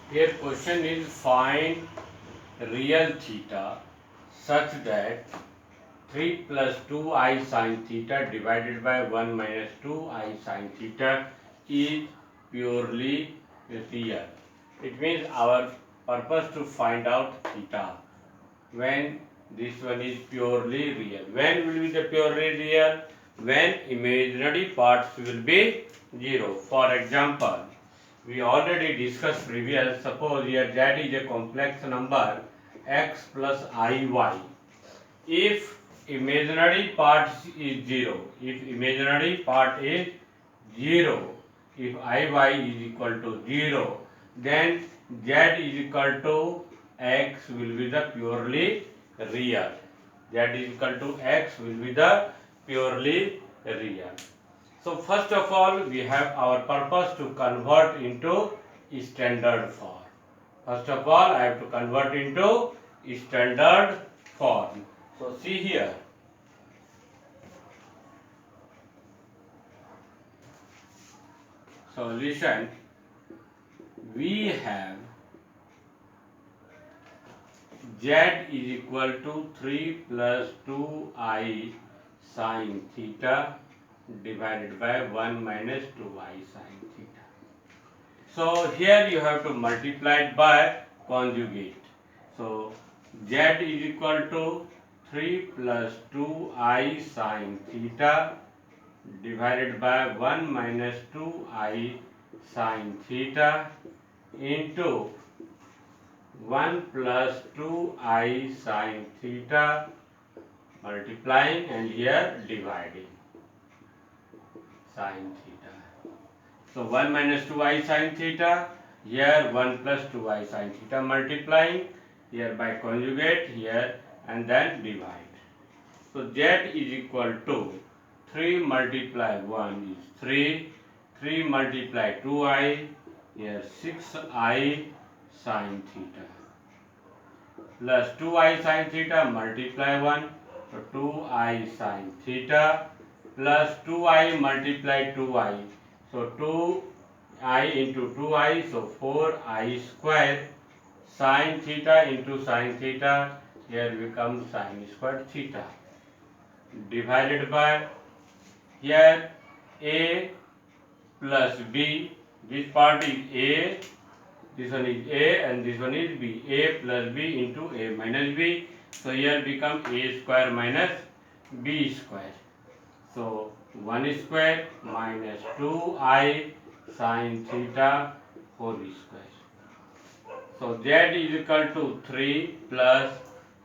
Here question is find real theta such that 3 plus 2i sin theta divided by 1 minus 2i sin theta is purely real. It means our purpose to find out theta when this one is purely real. When will be the purely real? When imaginary parts will be 0. For example, we already discussed previous. Suppose here z is a complex number x plus iy. If imaginary part is 0, if imaginary part is 0, if iy is equal to 0, then z is equal to x will be the purely real. Z is equal to x will be the purely real. So first of all, we have our purpose to convert into standard form. First of all, I have to convert into standard form. So see here. Solution. We have z is equal to 3 plus 2i sin theta divided by 1 minus 2i sin theta. So here you have to multiply it by conjugate. So z is equal to 3 plus 2i sin theta divided by 1 minus 2i sin theta into 1 plus 2i sin theta multiplying and here dividing sin theta. So 1 minus 2i sin theta, here 1 plus 2i sin theta multiplying, here by conjugate, here and then divide. So z is equal to 3 multiply 1 is 3, 3 multiply 2i, here 6i sin theta plus 2i sin theta multiply 1, so 2i sin theta plus 2i multiply 2i, so 2i into 2i, so 4i square sin theta into sin theta, here becomes sin square theta divided by here a plus b, this part is a, this one is a and this one is b, a plus b into a minus b, so here become a square minus b square. So 1 square minus 2i sin theta whole square. So z is equal to 3 plus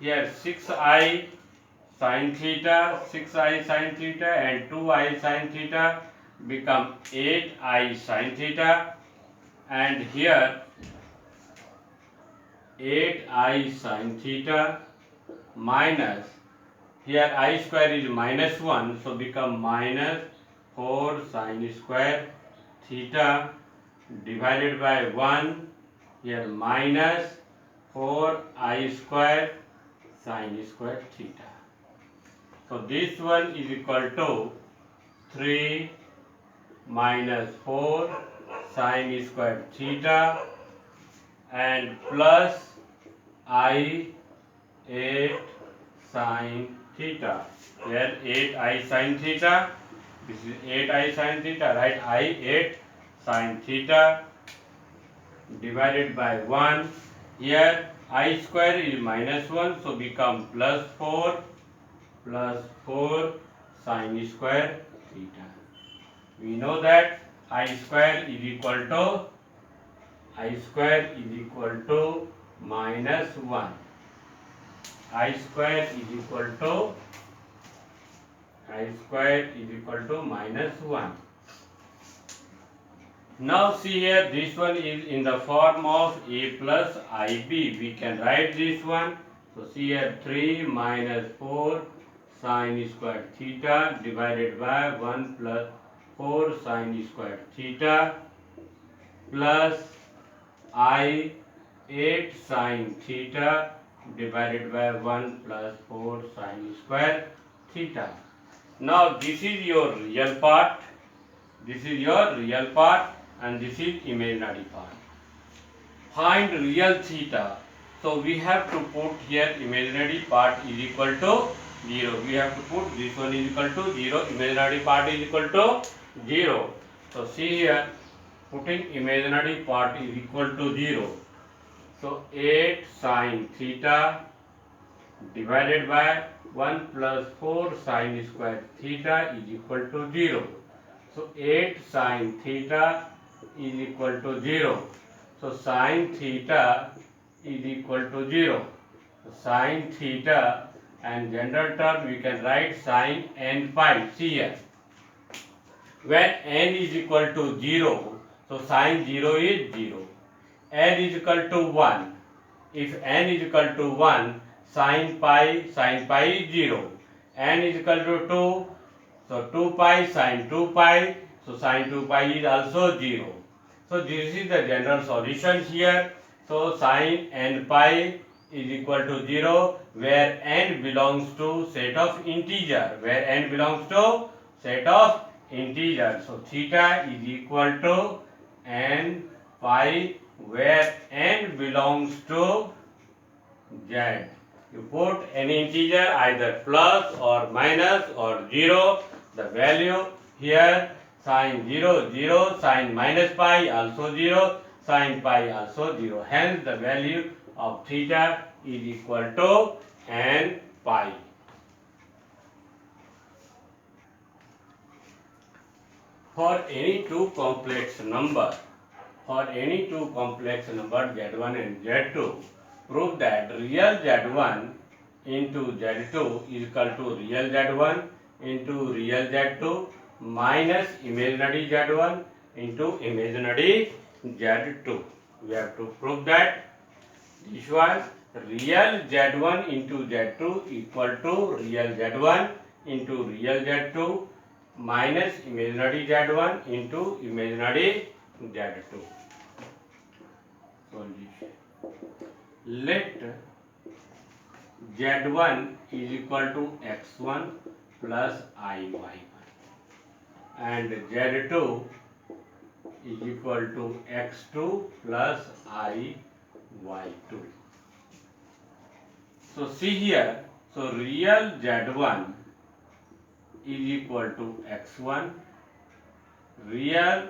here 6i sin theta, 6i sin theta and 2i sin theta become 8i sin theta, and here 8i sin theta minus here I square is minus 1, so become minus 4 sin square theta divided by 1, here minus 4i square sin square theta. So this one is equal to 3 minus 4 sin square theta and plus I 8 sin theta. Here 8i sin theta, this is 8i sin theta, right? I 8 sin theta divided by 1. Here I square is minus 1, so become plus 4 sin square theta. We know that I square is equal to minus 1. I square is equal to minus 1. Now see here, this one is in the form of a plus ib. We can write this one. So see here, 3 minus 4 sin square theta divided by 1 plus 4 sin square theta plus I 8 sin theta divided by 1 plus 4 sin square theta. Now this is your real part, and this is imaginary part. Find real theta. So we have to put here imaginary part is equal to 0. We have to put this one is equal to 0. Imaginary part is equal to 0. So see here, putting imaginary part is equal to 0. So 8 sine theta divided by 1 plus 4 sine square theta is equal to 0. So 8 sine theta is equal to 0. So sine theta is equal to 0. So sine theta and general term we can write sine n pi. See here. When n is equal to 0, so sine 0 is 0. N is equal to 1. If n is equal to 1, sine pi is 0. N is equal to 2, so 2 pi sine 2 pi, so sine 2 pi is also 0. So this is the general solution here. So sine n pi is equal to 0 where n belongs to set of integer. Where n belongs to set of integer. So theta is equal to n pi where n belongs to z. You put any integer either plus or minus or 0. The value here sine 0 0, sine minus pi also 0, sine pi also 0. Hence the value of theta is equal to n pi. For any two complex number z1 and z2, prove that real z1 into z2 is equal to real z1 into real z2 minus imaginary z1 into imaginary z2. We have to prove that this one real z1 into z2 equal to real z1 into real z2 minus imaginary z1 into imaginary z2. Solution. Let z1 is equal to x1 plus iy1 and z2 is equal to x2 plus iy2. So see here, so real z1 is equal to x1, real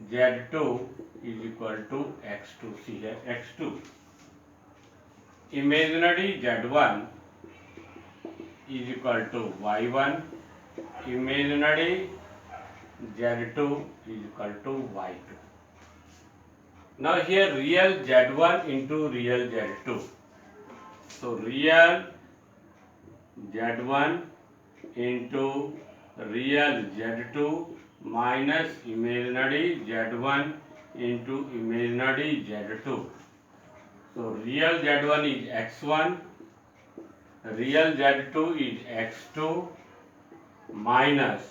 z2 is equal to x2. See here x2. Imaginary z1 is equal to y1, imaginary z2 is equal to y2. Now here real z1 into real z2. So real z1 into real z2 minus imaginary z1 into imaginary z2. So real z1 is x1, real z2 is x2 minus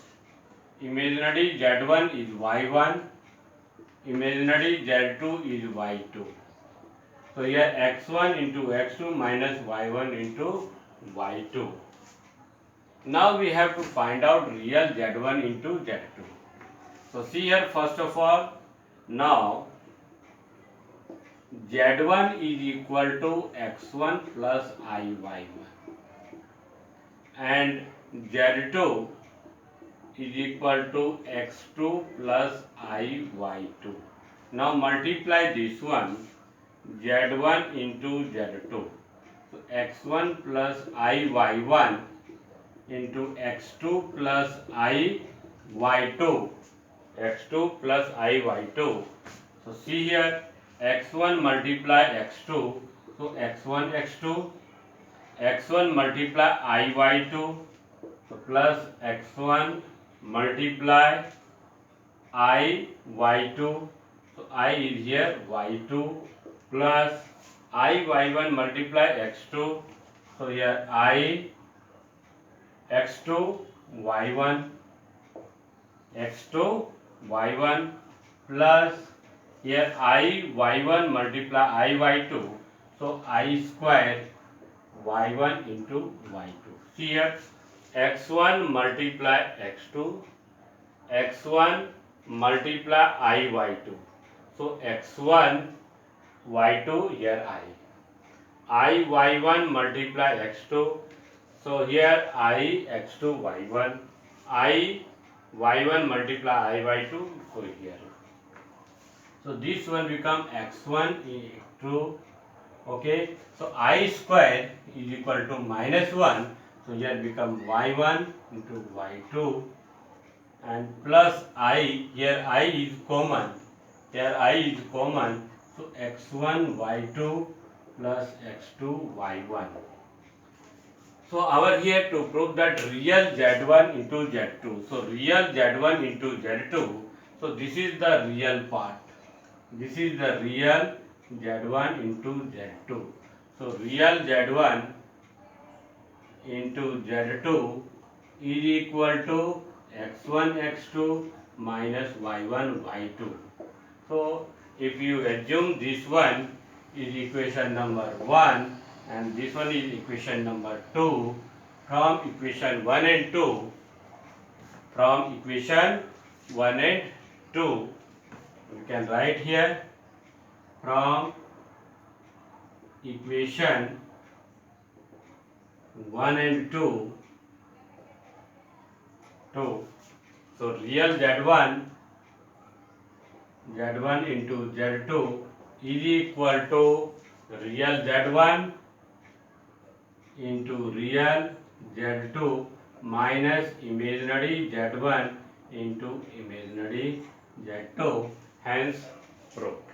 imaginary z1 is y1, imaginary z2 is y2. So here x1 into x2 minus y1 into y2. Now we have to find out real z1 into z2. So see here first of all, now z1 is equal to x1 plus iy1 and z2 is equal to x2 plus iy2. Now multiply this one z1 into z2. So x1 plus iy1 into x2 plus iy2. x2 plus iy2. So see here x1 multiply x2. So x1 x2. x1 multiply iy2. So plus x1 multiply iy2. So I is here y2 plus iy1 multiply x2. So here I x2 y1 x2 y1 plus here I y1 multiply iy2. So I square y1 into y2. See here x1 multiply x2, x1 multiply iy2. So x1, y2, here I y1 multiply x2. So here I x2 y1, I y1 multiply I y2. So here. So this one become x1 into, okay. So I square is equal to minus 1. So here become y1 into y2 and plus I, here I is common. Here I is common. So x1 y2 plus x2 y1. So our here to prove that real z1 into z2. So real z1 into z2. So this is the real part. This is the real z1 into z2. So real z1 into z2 is equal to x1 x2 minus y1 y2. So if you assume this one is equation number 1 and this one is equation number 2, from equation 1 and 2, from equation 1 and 2, we can write here from equation 1 and 2, so real z1 into z2 is equal to real z1 into real z2 minus imaginary z1 into imaginary z2, hence proved.